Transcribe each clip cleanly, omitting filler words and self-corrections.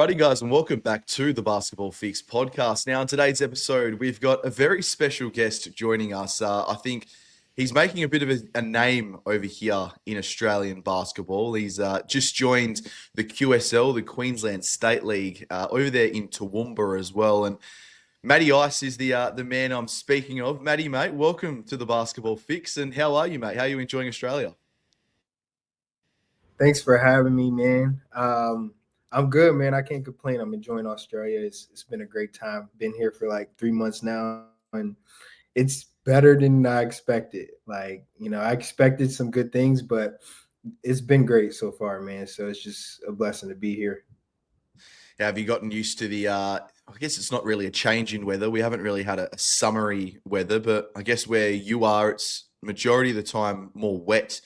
Alrighty, guys, and welcome back to the Basketball Fix podcast. Now, in today's episode, we've got a very special guest joining us. I think he's making a bit of a name over here in Australian basketball. He's just joined the QSL, the Queensland State League, over there in Toowoomba as well. And Matty Ice is the man I'm speaking of. Matty, mate, welcome to the Basketball Fix. And how are you, mate? How are you enjoying Australia? Thanks for having me, man. I'm good, man. I can't complain. I'm enjoying Australia. It's been a great time. Been here for like 3 months now, and it's better than I expected. Like, I expected some good things, but it's been great so far, man. So it's just a blessing to be here. Have you gotten used to I guess it's not really a change in weather. We haven't really had a summery weather, but I guess where you are, it's majority of the time more wet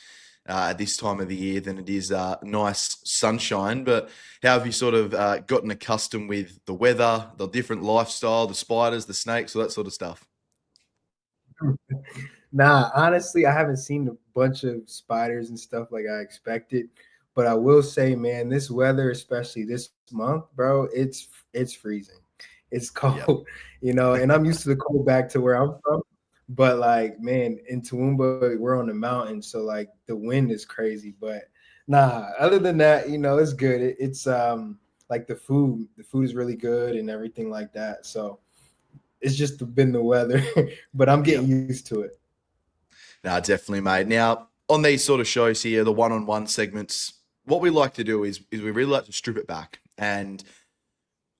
at this time of the year than it is nice sunshine. But how have you sort of gotten accustomed with the weather, the different lifestyle, the spiders, the snakes, all that sort of stuff? Nah, honestly, I haven't seen a bunch of spiders and stuff like I expected. But I will say, man, this weather, especially this month, bro, it's freezing. It's Yeah. cold, and I'm used to the cold back to where I'm from. But like, man, in Toowoomba, we're on the mountain, so like the wind is crazy. But nah, other than that, it's good. It's like the food is really good and everything like that. So it's just been the weather, but I'm Yeah. getting used to it. No, definitely, mate. Now, on these sort of shows here, the one-on-one segments, what we like to do is we really like to strip it back. And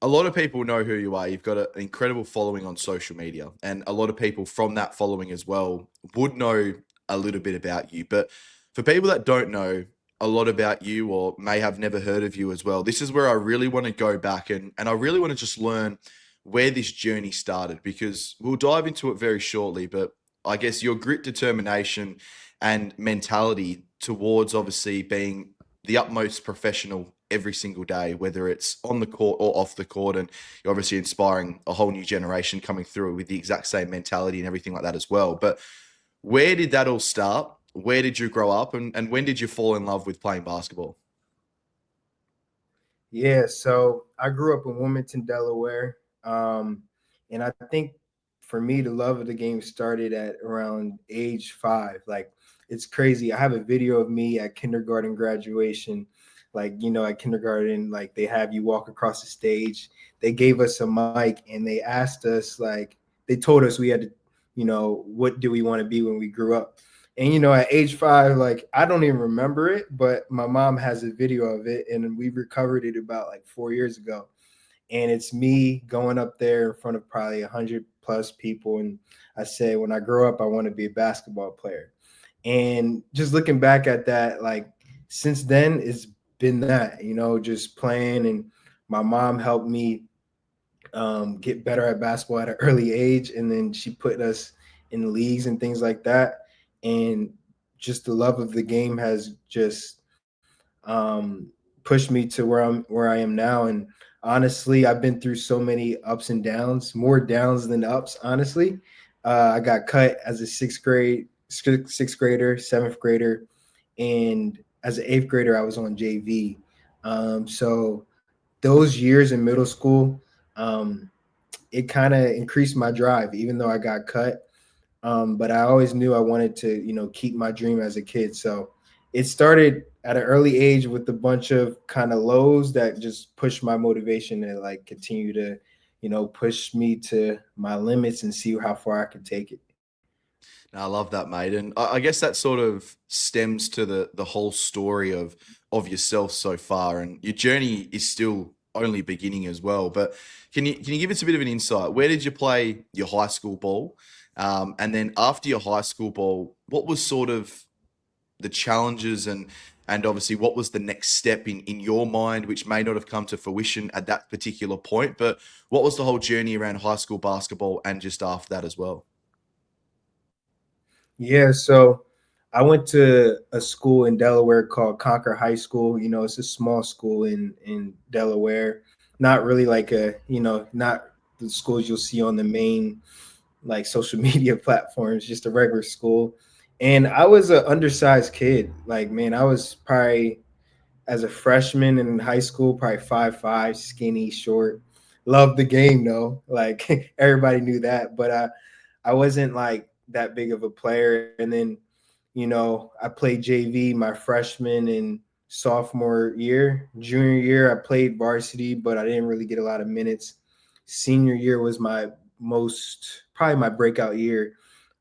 a lot of people know who you are. You've got an incredible following on social media, and a lot of people from that following as well would know a little bit about you. But for people that don't know a lot about you or may have never heard of you as well, this is where I really want to go back and I really want to just learn where this journey started, because we'll dive into it very shortly. But I guess your grit, determination, and mentality towards obviously being the utmost professional every single day, whether it's on the court or off the court. And you're obviously inspiring a whole new generation coming through with the exact same mentality and everything like that as well. But where did that all start? Where did you grow up? And when did you fall in love with playing basketball? Yeah, so I grew up in Wilmington, Delaware. And I think for me, the love of the game started at around age 5. Like, it's crazy. I have a video of me at kindergarten graduation. Like, at kindergarten, like they have you walk across the stage. They gave us a mic and they asked us, like, they told us we had to, what do we want to be when we grew up? And at age 5, like I don't even remember it, but my mom has a video of it, and we recovered it about like 4 years ago. And it's me going up there in front of probably 100+ people, and I say, when I grow up, I want to be a basketball player. And just looking back at that, like since then, it's been that, just playing. And my mom helped me get better at basketball at an early age, and then she put us in leagues and things like that. And just the love of the game has just pushed me to where I am now. And honestly, I've been through so many ups and downs, more downs than ups. Honestly, I got cut as a sixth grader, seventh grader, and as an eighth grader, I was on JV. So those years in middle school, um, it kind of increased my drive, even though I got cut. But I always knew I wanted to, keep my dream as a kid. So it started at an early age with a bunch of kind of lows that just pushed my motivation to like continue to, push me to my limits and see how far I could take it. No, I love that, mate. And I guess that sort of stems to the whole story of yourself so far. And your journey is still only beginning as well. But can you give us a bit of an insight? Where did you play your high school ball? And then after your high school ball, what was sort of the challenges and obviously what was the next step in your mind, which may not have come to fruition at that particular point, but what was the whole journey around high school basketball and just after that as well? Yeah, so I went to a school in Delaware called Concord High School. It's a small school in Delaware, not really like not the schools you'll see on the main like social media platforms, just a regular school. And I was an undersized kid. Like, man, I was probably as a freshman in high school, probably 5'5", skinny, short. Loved the game though. Like everybody knew that, but I wasn't like that big of a player. And then, I played JV my freshman and sophomore year. Junior year, I played varsity, but I didn't really get a lot of minutes. Senior year was probably my breakout year.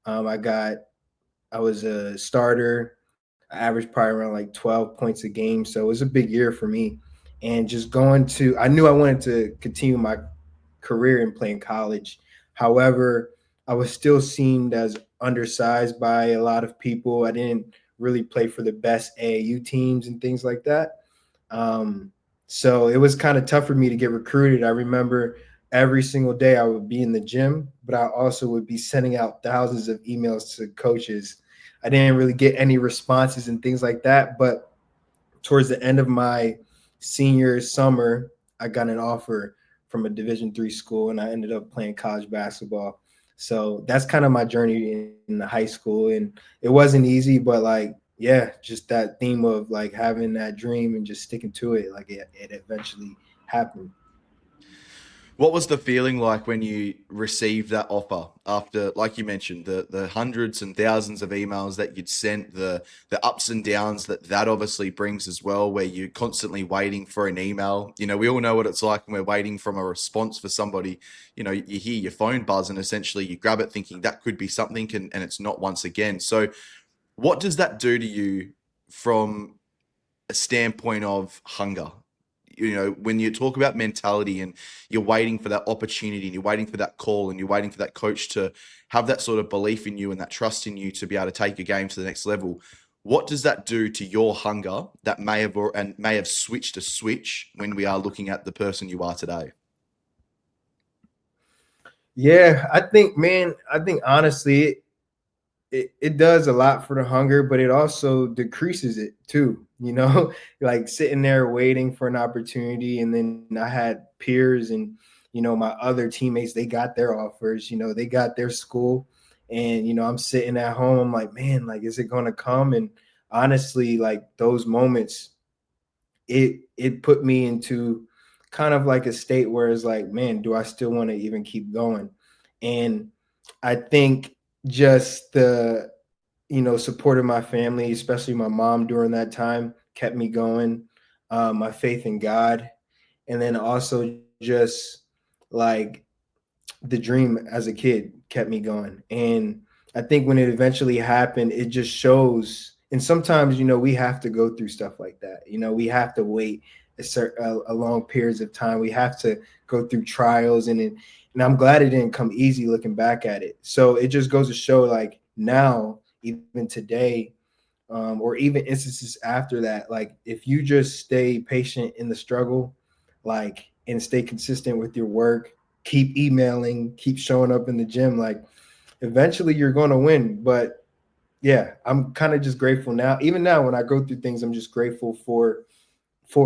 I was a starter. I averaged probably around like 12 points a game. So it was a big year for me. And I knew I wanted to continue my career in playing college. However, I was still seen as undersized by a lot of people. I didn't really play for the best AAU teams and things like that. Um, so it was kind of tough for me to get recruited. I remember every single day I would be in the gym, but I also would be sending out thousands of emails to coaches. I didn't really get any responses and things like that. But towards the end of my senior summer, I got an offer from a Division III school, and I ended up playing college basketball. So that's kind of my journey in the high school, and it wasn't easy, but like, yeah, just that theme of like having that dream and just sticking to it, like it eventually happened. What was the feeling like when you received that offer after, like you mentioned, the hundreds and thousands of emails that you'd sent, the ups and downs that obviously brings as well, where you're constantly waiting for an email. We all know what it's like when we're waiting from a response for somebody. You hear your phone buzz and essentially you grab it thinking that could be something, and it's not once again. So, what does that do to you from a standpoint of hunger? When you talk about mentality and you're waiting for that opportunity and you're waiting for that call and you're waiting for that coach to have that sort of belief in you and that trust in you to be able to take your game to the next level, what does that do to your hunger that may have switched a switch when we are looking at the person you are today? Yeah, I think honestly, it does a lot for the hunger, but it also decreases it too. Like sitting there waiting for an opportunity, and then I had peers and my other teammates. They got their offers. They got their school, and I'm sitting at home. I'm like, man, like, is it going to come? And honestly, like those moments, it put me into kind of like a state where it's like, man, do I still want to even keep going? And I think just the support of my family, especially my mom during that time, kept me going. My faith in God, and then also just like the dream as a kid kept me going. And I think when it eventually happened, it just shows. And sometimes, we have to go through stuff like that. We have to wait a long periods of time. We have to go through trials, and I'm glad it didn't come easy looking back at it. So it just goes to show, like now, even today, or even instances after that, like if you just stay patient in the struggle, like, and stay consistent with your work, keep emailing, keep showing up in the gym, like eventually you're going to win. But yeah, I'm kind of just grateful now. Even now, when I go through things, I'm just grateful for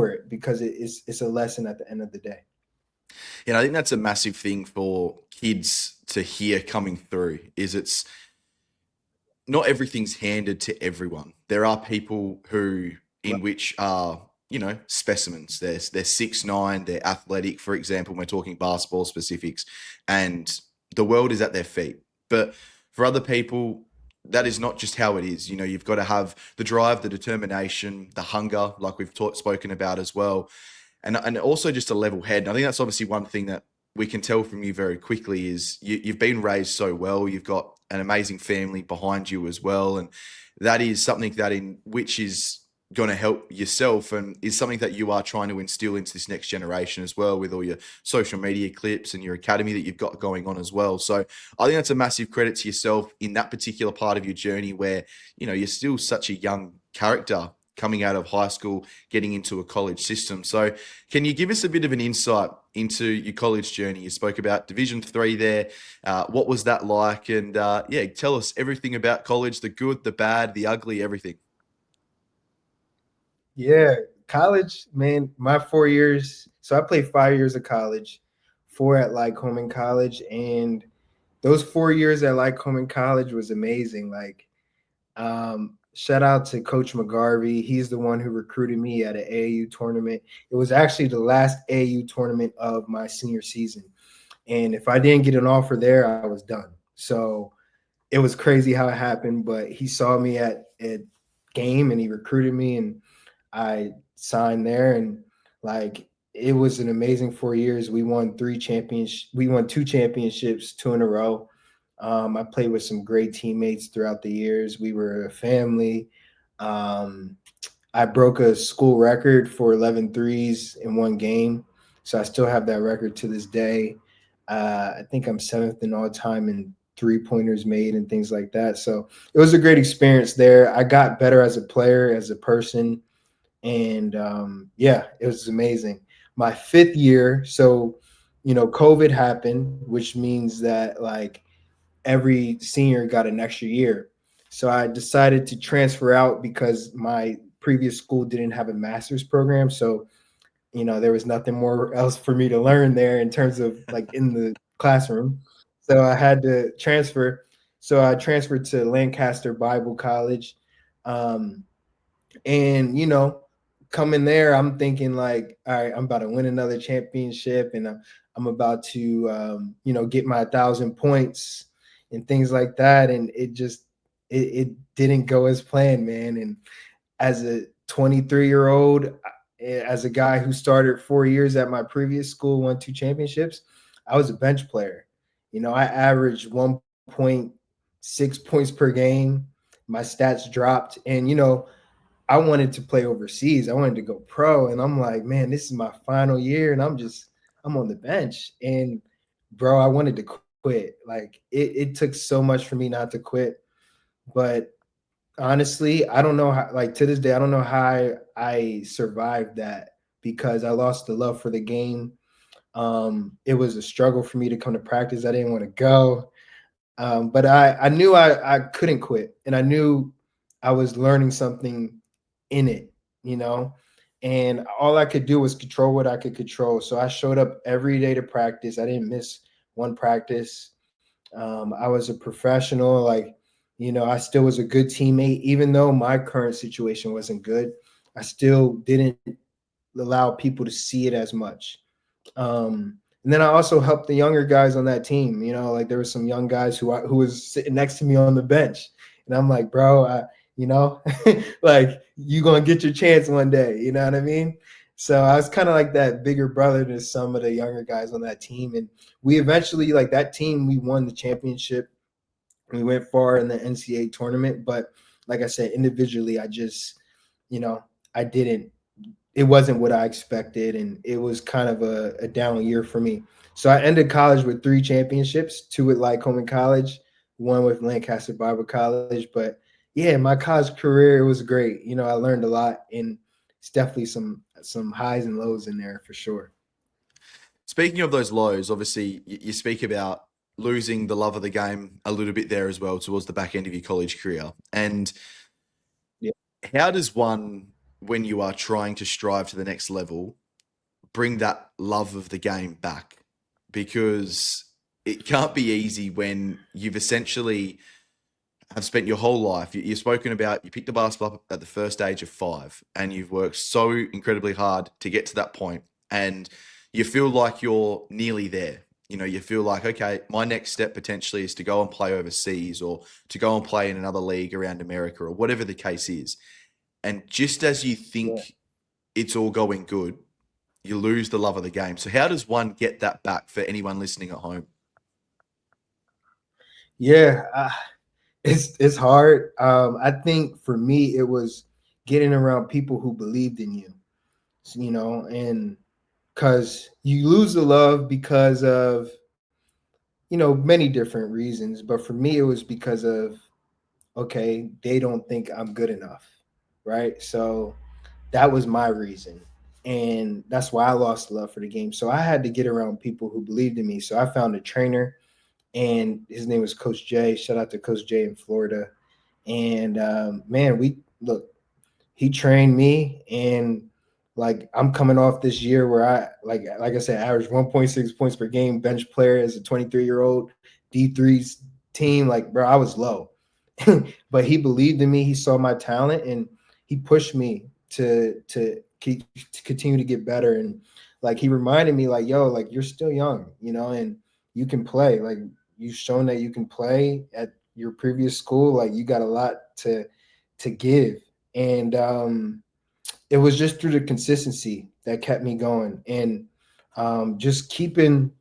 it, because it's a lesson at the end of the day. I think that's a massive thing for kids to hear coming through. Is it's not everything's handed to everyone. There are people who in which are, specimens. They're 6'9", they're athletic, for example, when we're talking basketball specifics, and the world is at their feet. But for other people, that is not just how it is. You've got to have the drive, the determination, the hunger, like we've spoken about as well, and also just a level head. And I think that's obviously one thing that we can tell from you very quickly is you've been raised so well. You've got an amazing family behind you as well, and that is something that in which is going to help yourself and is something that you are trying to instill into this next generation as well, with all your social media clips and your academy that you've got going on as well. So I think that's a massive credit to yourself in that particular part of your journey where you're still such a young character coming out of high school, getting into a college system. So can you give us a bit of an insight into your college journey? You spoke about Division III there. What was that like? And yeah, tell us everything about college, the good, the bad, the ugly, everything. Yeah, college, man, my 4 years. So I played 5 years of college, four at Lycoming College, and those 4 years at Lycoming College was amazing. Like, shout out to Coach McGarvey. He's the one who recruited me at an AAU tournament. It was actually the last AAU tournament of my senior season. And if I didn't get an offer there, I was done. So it was crazy how it happened, but he saw me at game and he recruited me and I signed there, and like it was an amazing 4 years. We won we won two championships, two in a row. I played with some great teammates throughout the years. We were a family. Um, I broke a school record for 11 threes in one game. So I still have that record to this day. I think I'm seventh in all time in 3-pointers made and things like that. So it was a great experience there. I got better as a player, as a person. And yeah, it was amazing. My 5th year, so, COVID happened, which means that like every senior got an extra year. So I decided to transfer out because my previous school didn't have a master's program. So, there was nothing more else for me to learn there in terms of like in the classroom. So I had to transfer. So I transferred to Lancaster Bible College. Um, and, coming there, I'm thinking like, all right, I'm about to win another championship and I'm about to, get my 1,000 points and things like that. And it didn't go as planned, man. And as a 23-year-old, as a guy who started 4 years at my previous school, won two championships, I was a bench player. I averaged 1.6 points per game. My stats dropped. And, I wanted to play overseas. I wanted to go pro. And I'm like, man, this is my final year. And I'm on the bench. And bro, I wanted to quit. Like it took so much for me not to quit. But honestly, I don't know how, like to this day, I don't know how I survived that because I lost the love for the game. It was a struggle for me to come to practice. I didn't want to go. But I knew I couldn't quit. And I knew I was learning something in it, and all I could do was control what I could control. So I showed up every day to practice. I didn't miss one practice. I was a professional. Like, I still was a good teammate, even though my current situation wasn't good. I still didn't allow people to see it as much. And then I also helped the younger guys on that team. Like there were some young guys who was sitting next to me on the bench, and I'm like, bro, like you gonna get your chance one day. You know what I mean? So I was kind of like that bigger brother to some of the younger guys on that team, and we eventually like that team. We won the championship. We went far in the NCAA tournament, but like I said, individually, I just, I didn't it wasn't what I expected, and it was kind of a down year for me. So I ended college with 3 championships, two at Lycoming College, one with Lancaster Bible College. But yeah, my college career was great. I learned a lot, and it's definitely some highs and lows in there for sure. Speaking of those lows, obviously you speak about losing the love of the game a little bit there as well towards the back end of your college career. And Yeah. how does one, when you are trying to strive to the next level, bring that love of the game back? Because it can't be easy when you've essentially have spent your whole life. You've spoken about you picked the basketball up at the first age of 5, and you've worked so incredibly hard to get to that point, and you feel like you're nearly there. You feel like, okay, my next step potentially is to go and play overseas or to go and play in another league around America or whatever the case is. And just as you Yeah. think it's all going good, you lose the love of the game. So how does one get that back for anyone listening at home? Yeah, it's hard. I think for me, it was getting around people who believed in you, and because you lose the love because of many different reasons, but for me it was because of, okay, they don't think I'm good enough, right? So that was my reason, and that's why I lost love for the game. So I had to get around people who believed in me. So I found a trainer, and his name was Coach Jay. Shout out to Coach Jay in Florida. And man, we look, he trained me, and like I'm coming off this year where I like I said, average 1.6 points per game, bench player as a 23-year-old D3's team. Like, bro, I was low. but he believed in me. He saw my talent and he pushed me to continue to get better. And like he reminded me, like, yo, like you're still young, and you can play. Like you've shown that you can play at your previous school. Like you got a lot to give. And it was just through the consistency that kept me going, and just keeping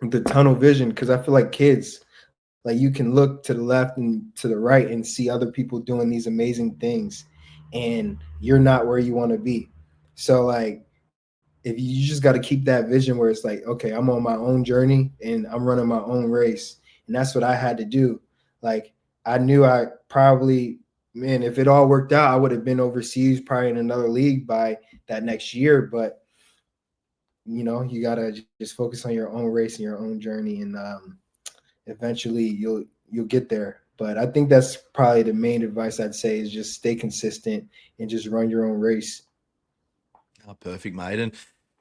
the tunnel vision, because I feel like kids, like you can look to the left and to the right and see other people doing these amazing things, and you're not where you want to be. So like if you just got to keep that vision where it's like, okay, I'm on my own journey and I'm running my own race. And that's what I had to do. Like I knew I probably, man, if it all worked out, I would have been overseas, probably in another league by that next year. But you gotta just focus on your own race and your own journey, and eventually you'll get there. But I think that's probably the main advice I'd say is just stay consistent and just run your own race. Oh, perfect, mate. And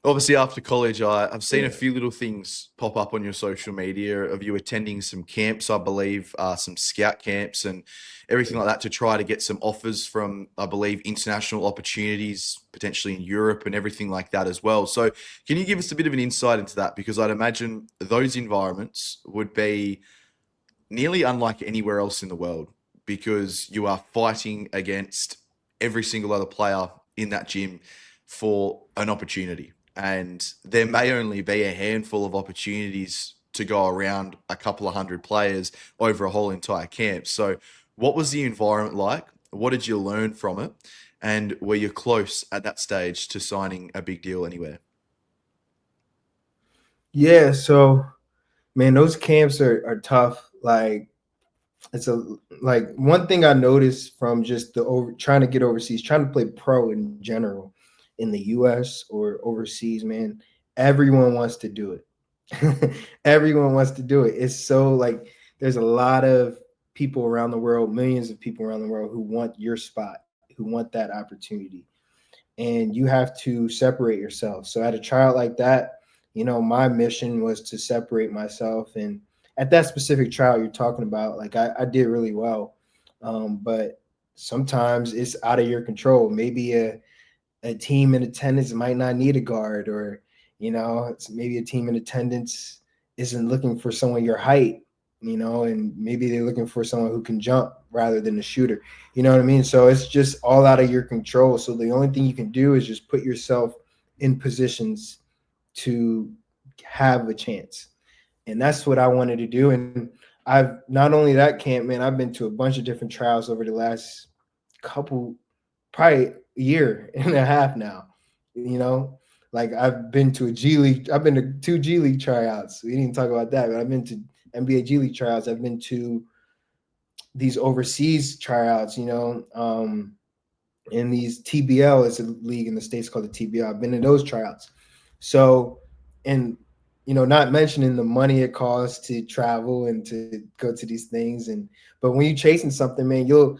obviously, after college, I've seen a Yeah. few little things pop up on your social media of you attending some camps, I believe, some scout camps and everything like that to try to get some offers from, I believe, international opportunities, potentially in Europe and everything like that as well. So, can you give us a bit of an insight into that? Because I'd imagine those environments would be nearly unlike anywhere else in the world because you are fighting against every single other player in that gym for an opportunity. And there may only be a handful of opportunities to go around a couple of hundred players over a whole entire camp. So, what was the environment like? What did you learn from it? And were you close at that stage to signing a big deal anywhere? Yeah, so man, those camps are tough. Like it's a like one thing I noticed from just trying to get overseas, trying to play pro in general in the US or overseas, man, everyone wants to do it. Everyone wants to do it. It's so like there's a lot of people around the world, millions of people around the world who want your spot, who want that opportunity, and you have to separate yourself. So at a tryout like that, my mission was to separate myself. And at that specific tryout you're talking about, like I did really well. But sometimes it's out of your control. Maybe a team in attendance might not need a guard, or it's maybe a team in attendance isn't looking for someone your height, and maybe they're looking for someone who can jump rather than a shooter. You know what I mean? So it's just all out of your control. So the only thing you can do is just put yourself in positions to have a chance. And that's what I wanted to do. And I've not only that camp, man, I've been to a bunch of different trials over the last couple, probably a year and a half now. You know, like I've been to I've been to two G League tryouts. We didn't talk about that, but I've been to NBA G League tryouts. I've been to these overseas tryouts, in these TBL is a league in the States called the TBL. I've been in those tryouts. So, and not mentioning the money it costs to travel and to go to these things. But when you're chasing something, man, you'll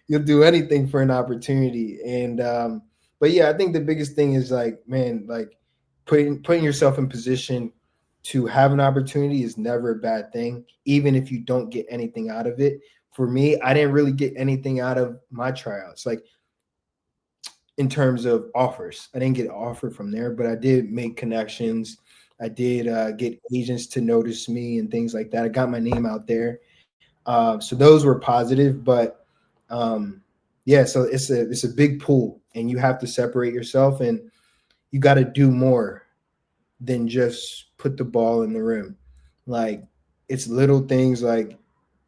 you'll do anything for an opportunity. And but yeah, I think the biggest thing is like, man, like putting yourself in position to have an opportunity is never a bad thing, even if you don't get anything out of it. For me, I didn't really get anything out of my tryouts. Like in terms of offers, I didn't get an offer from there, but I did make connections. I did get agents to notice me and things like that. I got my name out there. So those were positive, but yeah, so it's a big pool, and you have to separate yourself, and you got to do more than just put the ball in the rim. Like it's little things like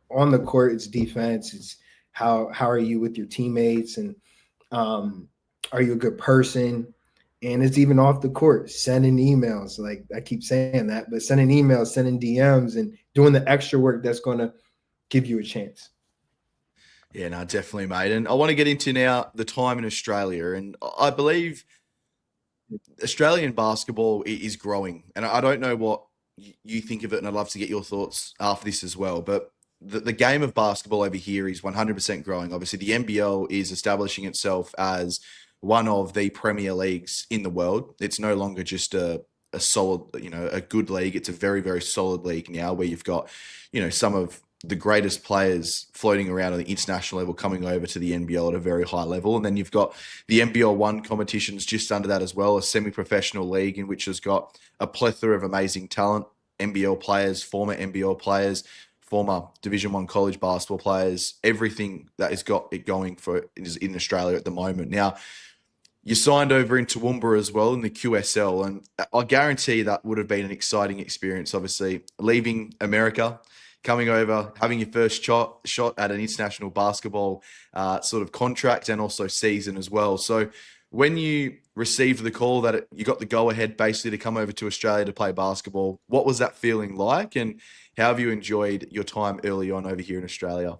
on the court, it's defense. It's how are you with your teammates, and um, are you a good person? And it's even off the court, sending emails. Like I keep saying that, but sending emails, sending DMs, and doing the extra work that's going to give you a chance. Yeah, no, definitely, mate. And I want to get into now the time in Australia. And I believe Australian basketball is growing, and I don't know what you think of it, and I'd love to get your thoughts after this as well. But the game of basketball over here is 100% growing. Obviously, the NBL is establishing itself as one of the premier leagues in the world. It's no longer just a solid, a good league. It's a very, very solid league now where you've got, some of the greatest players floating around on the international level coming over to the NBL at a very high level. And then you've got the NBL 1 competitions just under that as well, a semi-professional league in which has got a plethora of amazing talent, NBL players, former NBL players, former Division 1 college basketball players, everything that has got it going for is in Australia at the moment. Now, you signed over into Toowoomba as well in the QSL, and I guarantee that would have been an exciting experience. Obviously, leaving America, coming over, having your first shot at an international basketball sort of contract and also season as well. So, when you received the call that you got the go ahead basically to come over to Australia to play basketball, what was that feeling like, and how have you enjoyed your time early on over here in Australia?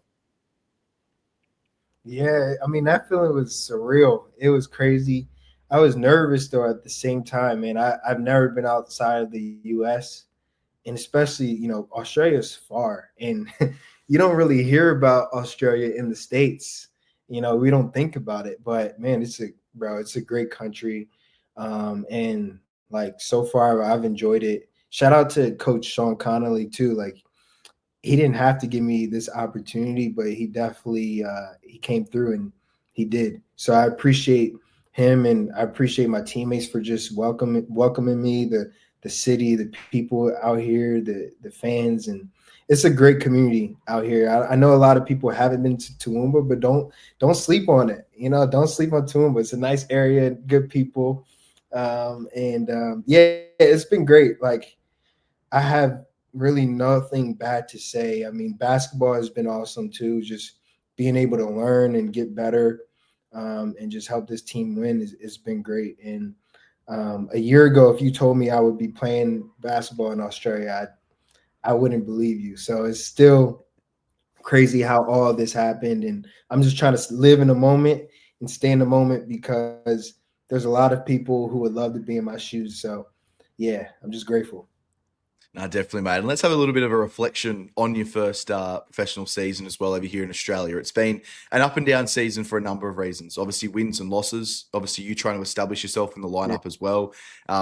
Yeah, I mean that feeling was surreal. It was crazy. I was nervous though at the same time, man. I've never been outside of the US, and especially, Australia's far, and you don't really hear about Australia in the States. We don't think about it, but man, it's a great country. And like so far I've enjoyed it. Shout out to Coach Sean Connolly too. Like he didn't have to give me this opportunity, but he definitely he came through and he did. So I appreciate him, and I appreciate my teammates for just welcoming me, the city, the people out here, the fans, and it's a great community out here. I know a lot of people haven't been to Toowoomba, but don't sleep on it. Don't sleep on Toowoomba. It's a nice area, good people, yeah, it's been great. Like I have really nothing bad to say. I mean, basketball has been awesome too. Just being able to learn and get better, and just help this team win has been great. And a year ago, if you told me I would be playing basketball in Australia, I wouldn't believe you. So it's still crazy how all of this happened. And I'm just trying to live in the moment and stay in the moment because there's a lot of people who would love to be in my shoes. So yeah, I'm just grateful. No, definitely, mate. And let's have a little bit of a reflection on your first professional season as well over here in Australia. It's been an up and down season for a number of reasons. Obviously, wins and losses. Obviously, you trying to establish yourself in the Yeah. lineup as well.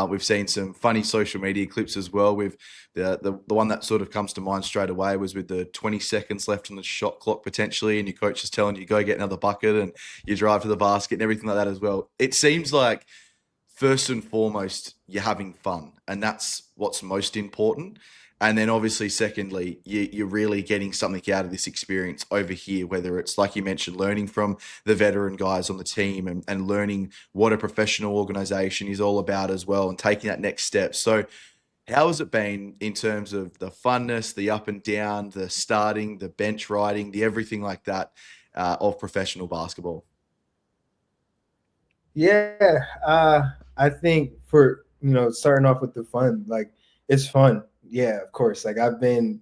We've seen some funny social media clips as well. With the one that sort of comes to mind straight away was with the 20 seconds left on the shot clock potentially, and your coach is telling you go get another bucket, and you drive to the basket and everything like that as well. It seems like first and foremost, you're having fun, and that's what's most important. And then, obviously, secondly, you're really getting something out of this experience over here, whether it's, like you mentioned, learning from the veteran guys on the team and learning what a professional organization is all about as well, and taking that next step. So, how has it been in terms of the funness, the up and down, the starting, the bench riding, the everything like that of professional basketball? Yeah, I think for starting off with the fun, like it's fun. Yeah, of course. Like I've been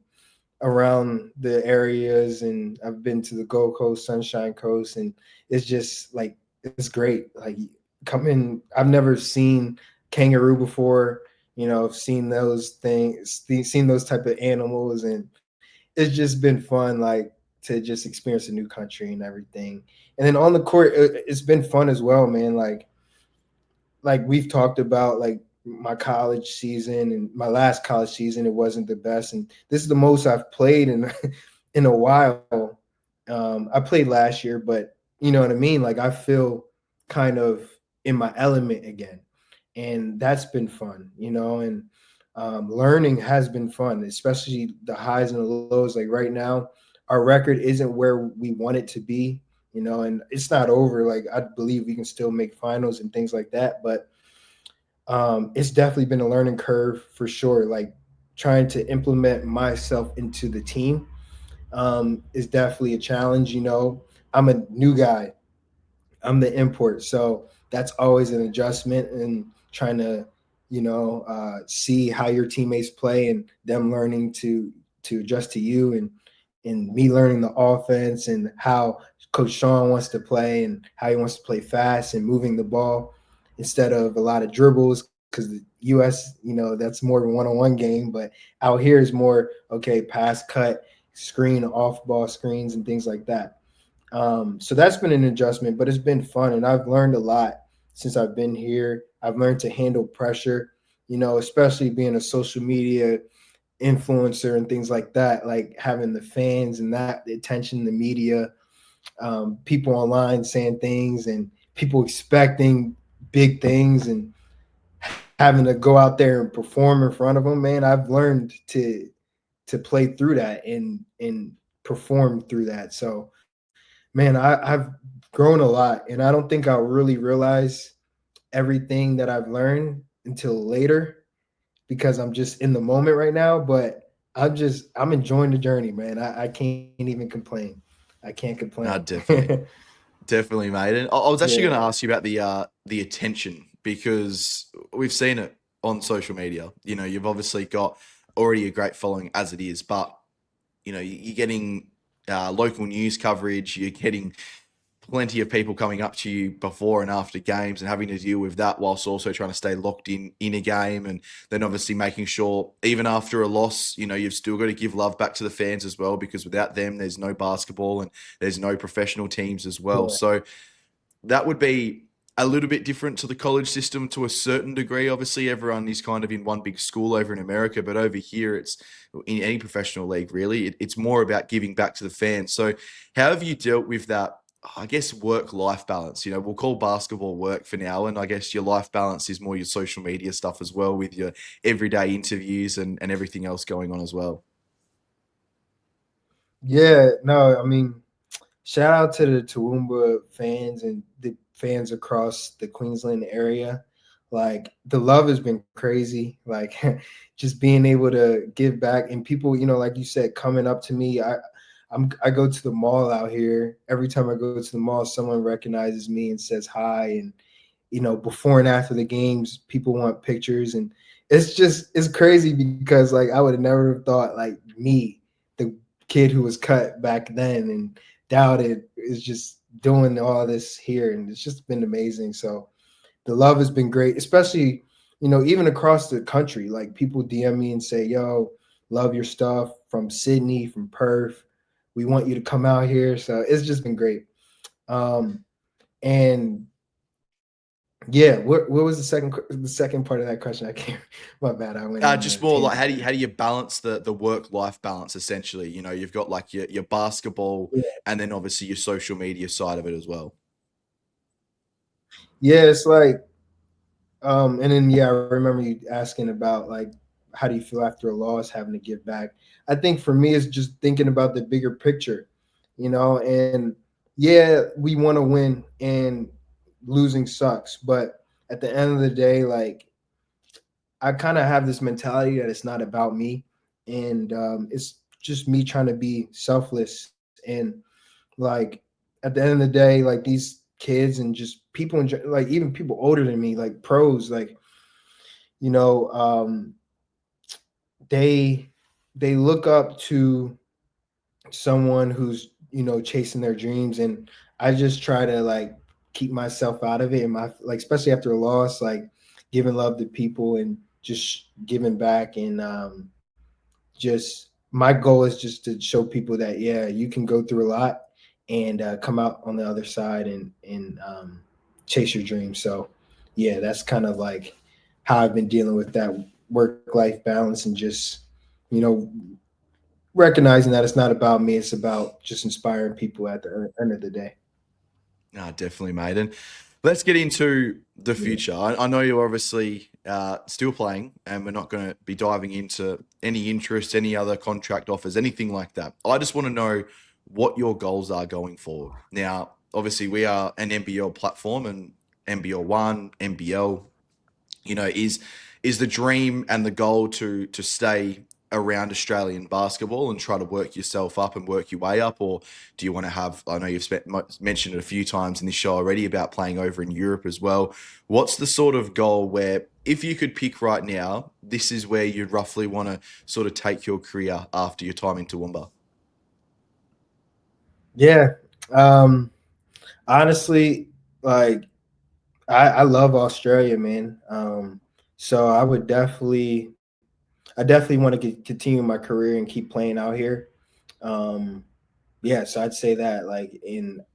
around the areas, and I've been to the Gold Coast, Sunshine Coast, and it's just like it's great. Like coming, I've never seen kangaroo before. I've seen those things, seen those type of animals, and it's just been fun. Like to just experience a new country and everything. And then on the court, it's been fun as well, man. Like we've talked about, like my college season and my last college season, it wasn't the best, and this is the most I've played in in a while. I played last year, but you know what I mean. Like I feel kind of in my element again, and that's been fun, and learning has been fun, especially the highs and the lows. Like right now, our record isn't where we want it to be, and it's not over. Like I believe we can still make finals and things like that, but it's definitely been a learning curve for sure. Like trying to implement myself into the team is definitely a challenge. I'm a new guy. I'm the import, so that's always an adjustment and trying to, see how your teammates play and them learning to adjust to you, and me learning the offense and how Coach Sean wants to play and how he wants to play fast and moving the ball instead of a lot of dribbles. Because the U.S., that's more of a one-on-one game, but out here is more okay, pass, cut, screen, off-ball screens, and things like that. So that's been an adjustment, but it's been fun, and I've learned a lot since I've been here. I've learned to handle pressure, especially being a social media influencer and things like that, like having the fans and that the attention, the media, people online saying things and people expecting big things and having to go out there and perform in front of them, man, I've learned to play through that and perform through that. So, man, I've grown a lot, and I don't think I'll really realize everything that I've learned until later because I'm just in the moment right now. But I'm enjoying the journey, man. I can't even complain. I can't No, complain. definitely. Definitely, mate. And I was actually going to Yeah. ask you about the attention because we've seen it on social media. You know, you've obviously got already a great following as it is, but you know, you're getting local news coverage. You're getting plenty of people coming up to you before and after games and having to deal with that whilst also trying to stay locked in a game, and then obviously making sure even after a loss, you know, you've still got to give love back to the fans as well, because without them there's no basketball and there's no professional teams as well. Yeah. So that would be a little bit different to the college system to a certain degree. Obviously, everyone is kind of in one big school over in America, but over here, it's in any professional league, really, it's more about giving back to the fans. So, how have you dealt with that? I guess work-life balance. You know, we'll call basketball work for now, and I guess your life balance is more your social media stuff as well, with your everyday interviews and everything else going on as well. Yeah, no, I mean, shout out to the Toowoomba fans and the fans across the Queensland area. Like the love has been crazy. Like just being able to give back and people, like you said, coming up to me. I go to the mall out here. Every time I go to the mall, someone recognizes me and says hi. And before and after the games, people want pictures, and it's crazy because like I would have never have thought like me, the kid who was cut back then and doubted, is just doing all this here, and it's just been amazing. So the love has been great, especially even across the country. Like people DM me and say, "Yo, love your stuff from Sydney, from Perth. We want you to come out here." So it's just been great. And yeah, what was the second part of that question? I can't. My bad. I went on Just a more like tangent how there. do you balance the work life balance essentially? You know, you've got like your basketball and then obviously your social media side of it as well. Yeah, it's like, and then yeah, I remember you asking about like how do you feel after a loss, having to give back. I think for me, it's just thinking about the bigger picture, and yeah, we want to win, and losing sucks, but at the end of the day, like I kind of have this mentality that it's not about me, and it's just me trying to be selfless. And like at the end of the day, like these kids and just people like even people older than me, like pros, like you know, um, they they look up to someone who's chasing their dreams, and I just try to like keep myself out of it, and my like especially after a loss, like giving love to people and just giving back, and just my goal is just to show people that yeah, you can go through a lot and come out on the other side and chase your dreams. So yeah, that's kind of like how I've been dealing with that work life balance, and just you know recognizing that it's not about me, it's about just inspiring people at the end of the day. No, definitely, mate. And let's get into the Yeah. future. I know you're obviously still playing, and we're not going to be diving into any interest, any other contract offers, anything like that. I just want to know what your goals are going forward. Now, obviously, we are an NBL platform, and NBL one, NBL, you know, is the dream and the goal to stay around Australian basketball and try to work yourself up and work your way up, or do you want to have? I know you've mentioned it a few times in this show already about playing over in Europe as well. What's the sort of goal where, if you could pick right now, this is where you'd roughly want to sort of take your career after your time in Toowoomba? Yeah. Honestly, like I love Australia, man. So I definitely want to continue my career and keep playing out here. Um, yeah, so I'd say that like in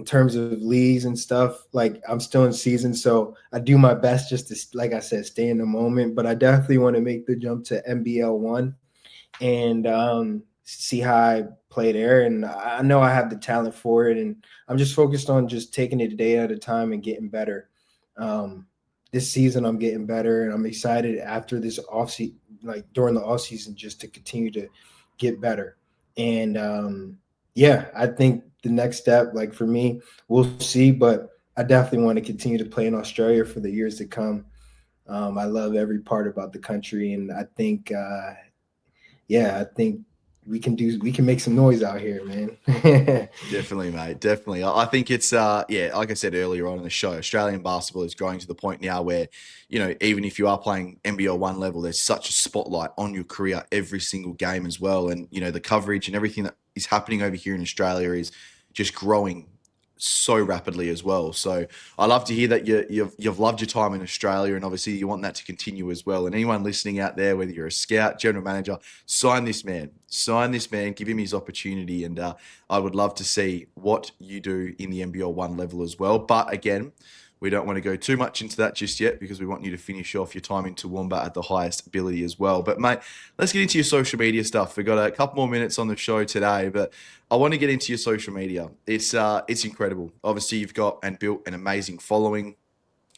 terms of leagues and stuff, like I'm still in season, so I do my best just to, like I said, stay in the moment. But I definitely want to make the jump to NBL one. and see how I play there. And I know I have the talent for it, and I'm just focused on just taking it a day at a time and getting better. This season, I'm getting better, and I'm excited after this off season, like during the off season, just to continue to get better. And yeah, I think the next step, like for me, we'll see, but I definitely want to continue to play in Australia for the years to come. I love every part about the country, and I think yeah, I think we can make some noise out here, man. Definitely, mate. Definitely. I think it's yeah, like I said earlier on in the show, Australian basketball is growing to the point now where, even if you are playing NBL one level, there's such a spotlight on your career every single game as well. And, the coverage and everything that is happening over here in Australia is just growing so rapidly as well. So I love to hear that you've loved your time in Australia, and obviously you want that to continue as well. And anyone listening out there, whether you're a scout, general manager, sign this man, give him his opportunity, and I would love to see what you do in the NBL one level as well. But again, we don't want to go too much into that just yet because we want you to finish off your time in Toowoomba at the highest ability as well. But mate, let's get into your social media stuff. We've got a couple more minutes on the show today, but I want to get into your social media. It's incredible. Obviously, you've got and built an amazing following.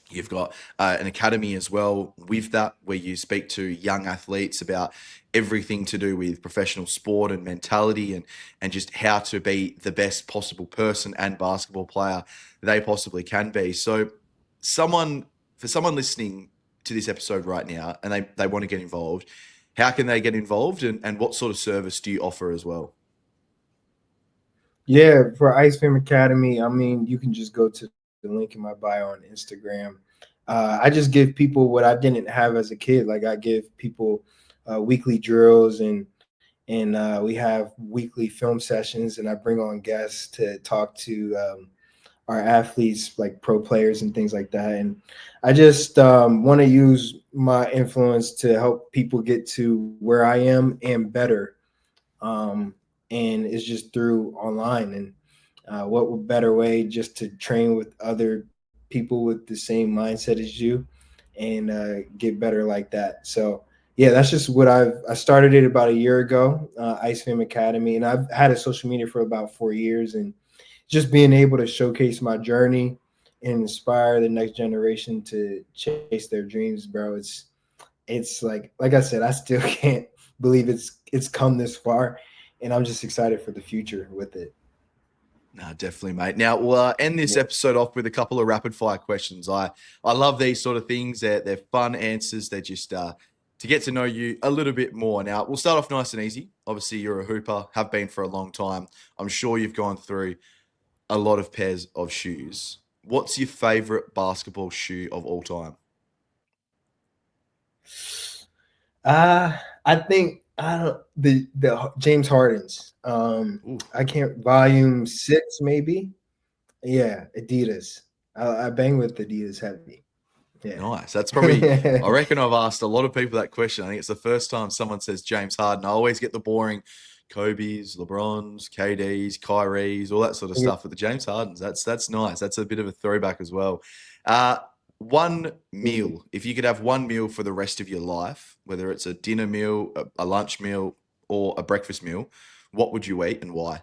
You've got an academy as well with that, where you speak to young athletes about everything to do with professional sport and mentality, and just how to be the best possible person and basketball player they possibly can be. So, for someone listening to this episode right now and they want to get involved, how can they get involved, and what sort of service do you offer as well? Yeah, for Ice Fam Academy, I mean, you can just go to the link in my bio on Instagram. I just give people what I didn't have as a kid. Like I give people weekly drills, and we have weekly film sessions, and I bring on guests to talk to our athletes, like pro players and things like that. And I just want to use my influence to help people get to where I am and better. Um, and it's just through online. And what better way just to train with other people with the same mindset as you and get better like that. So yeah, that's just what I started it about a year ago, Ice Fam Academy, and I've had a social media for about 4 years, and just being able to showcase my journey and inspire the next generation to chase their dreams, bro. It's like I said, I still can't believe it's come this far, and I'm just excited for the future with it. No, definitely, mate. Now we'll end this Yeah. episode off with a couple of rapid fire questions. I love these sort of things. They're fun answers. They're just to get to know you a little bit more. Now we'll start off nice and easy. Obviously, you're a hooper, have been for a long time. I'm sure you've gone through a lot of pairs of shoes. What's your favorite basketball shoe of all time? I think I don't the James Harden's. Ooh, I can't volume 6 maybe. Yeah, Adidas. I bang with Adidas heavy. Yeah. nice. That's probably, I reckon I've asked a lot of people that question. I think it's the first time someone says James Harden. I always get the boring Kobe's, LeBron's, KD's, Kyrie's, all that sort of stuff. But the James Hardens, that's nice. That's a bit of a throwback as well. Uh, one meal, if you could have one meal for the rest of your life, whether it's a dinner meal, a lunch meal, or a breakfast meal, what would you eat and why?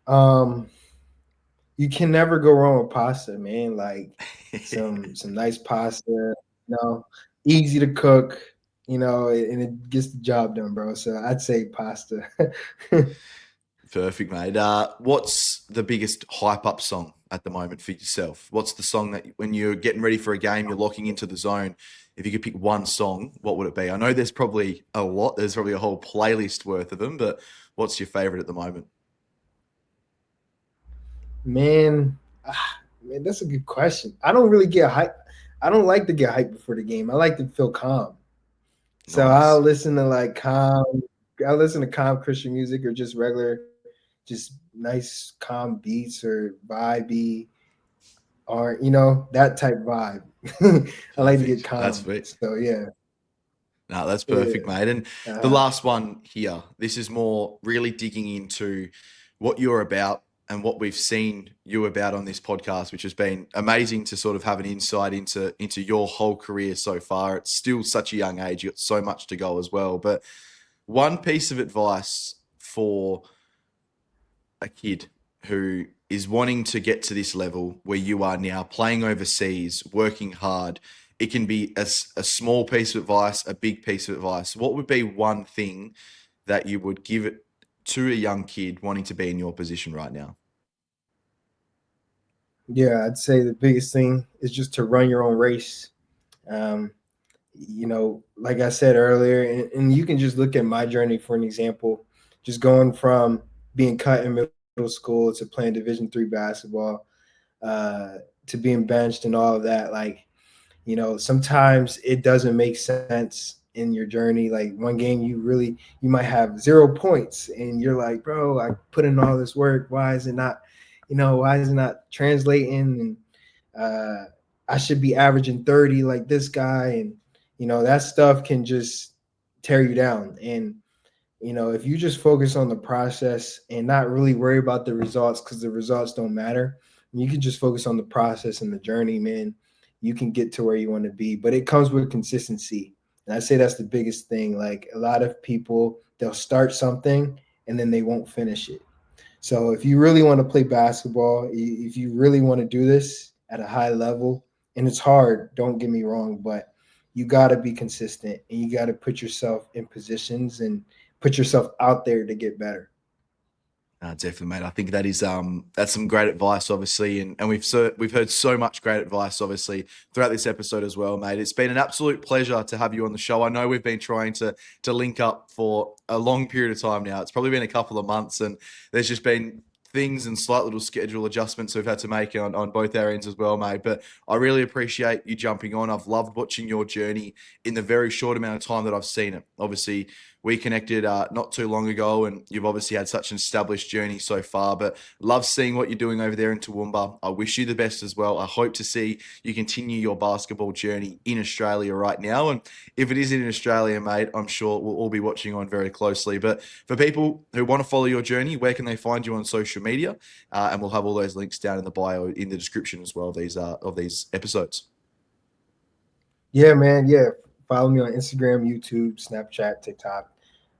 um, you can never go wrong with pasta, man. Like some nice pasta, easy to cook, and it gets the job done, bro. So I'd say pasta. Perfect, mate. What's the biggest hype up song at the moment for yourself? What's the song that when you're getting ready for a game, you're locking into the zone? If you could pick one song, what would it be? I know there's probably a lot. There's probably a whole playlist worth of them, but what's your favorite at the moment? Man, man, that's a good question. I don't really get hype. I don't like to get hyped before the game. I like to feel calm. So Nice. I listen to calm Christian music or just regular, just nice calm beats or vibey or that type vibe. I like to get Perfect. That's calm. sweet. So yeah, No, that's perfect, yeah. mate. And the Uh, last one here, this is more really digging into what you're about and what we've seen you about on this podcast, which has been amazing to sort of have an insight into your whole career so far. It's still such a young age. You've got so much to go as well. But one piece of advice for a kid who is wanting to get to this level where you are now, playing overseas, working hard, it can be a small piece of advice, a big piece of advice. What would be one thing that you would give it to a young kid wanting to be in your position right now? Yeah, I'd say the biggest thing is just to run your own race. Um, like I said earlier, and you can just look at my journey for an example, just going from being cut in middle school to playing Division III basketball, to being benched and all of that. Like, sometimes it doesn't make sense in your journey. Like one game, you might have 0 points and you're like, bro, I put in all this work. Why is it not, why is it not translating? And I should be averaging 30 like this guy. And, that stuff can just tear you down. And, if you just focus on the process and not really worry about the results, because the results don't matter, you can just focus on the process and the journey, man, you can get to where you want to be. But it comes with consistency. And I say that's the biggest thing. Like a lot of people, they'll start something and then they won't finish it. So if you really want to play basketball, if you really want to do this at a high level, and it's hard, don't get me wrong, but you got to be consistent and you got to put yourself in positions and put yourself out there to get better. Definitely, mate. I think that is that's some great advice, obviously, and we've heard so much great advice, obviously, throughout this episode as well, mate. It's been an absolute pleasure to have you on the show. I know we've been trying to link up for a long period of time now. It's probably been a couple of months, and there's just been things and slight little schedule adjustments we've had to make on both our ends as well, mate. But I really appreciate you jumping on. I've loved watching your journey in the very short amount of time that I've seen it. Obviously, we connected not too long ago, and you've obviously had such an established journey so far. But love seeing what you're doing over there in Toowoomba. I wish you the best as well. I hope to see you continue your basketball journey in Australia right now. And if it is in Australia, mate, I'm sure we'll all be watching on very closely. But for people who want to follow your journey, where can they find you on social media? And we'll have all those links down in the bio in the description as well of these episodes. Yeah, man. Yeah. Follow me on Instagram, YouTube, Snapchat, TikTok.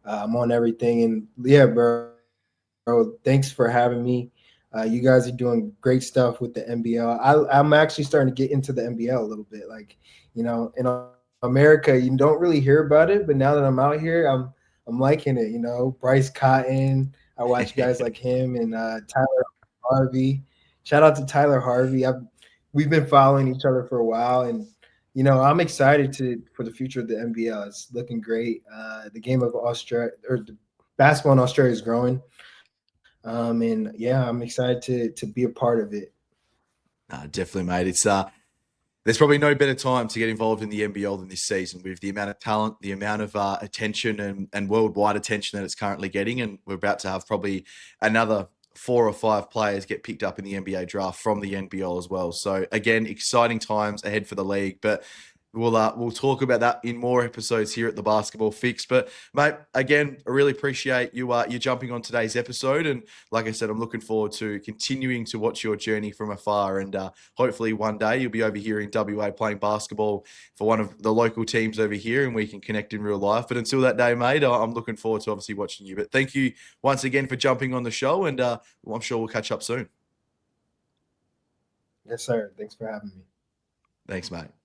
I'm on everything. And yeah, bro, thanks for having me. You guys are doing great stuff with the NBL. I'm actually starting to get into the NBL a little bit. Like, in America, you don't really hear about it, but now that I'm out here, I'm liking it. Bryce Cotton. I watch guys like him and Tyler Harvey. Shout out to Tyler Harvey. We've been following each other for a while, and I'm excited for the future of the NBL. It's looking great. The game of Australia, or the basketball in Australia, is growing. And yeah, I'm excited to be a part of it. Definitely, mate. It's there's probably no better time to get involved in the NBL than this season, with the amount of talent, the amount of attention and worldwide attention that it's currently getting. And we're about to have probably another 4 or 5 players get picked up in the NBA draft from the NBL as well. So again, exciting times ahead for the league. But we'll talk about that in more episodes here at the Basketball Fix. But mate, again, I really appreciate you jumping on today's episode. And like I said, I'm looking forward to continuing to watch your journey from afar. And hopefully one day you'll be over here in WA playing basketball for one of the local teams over here, and we can connect in real life. But until that day, mate, I'm looking forward to obviously watching you. But thank you once again for jumping on the show, and I'm sure we'll catch up soon. Yes, sir. Thanks for having me. Thanks, mate.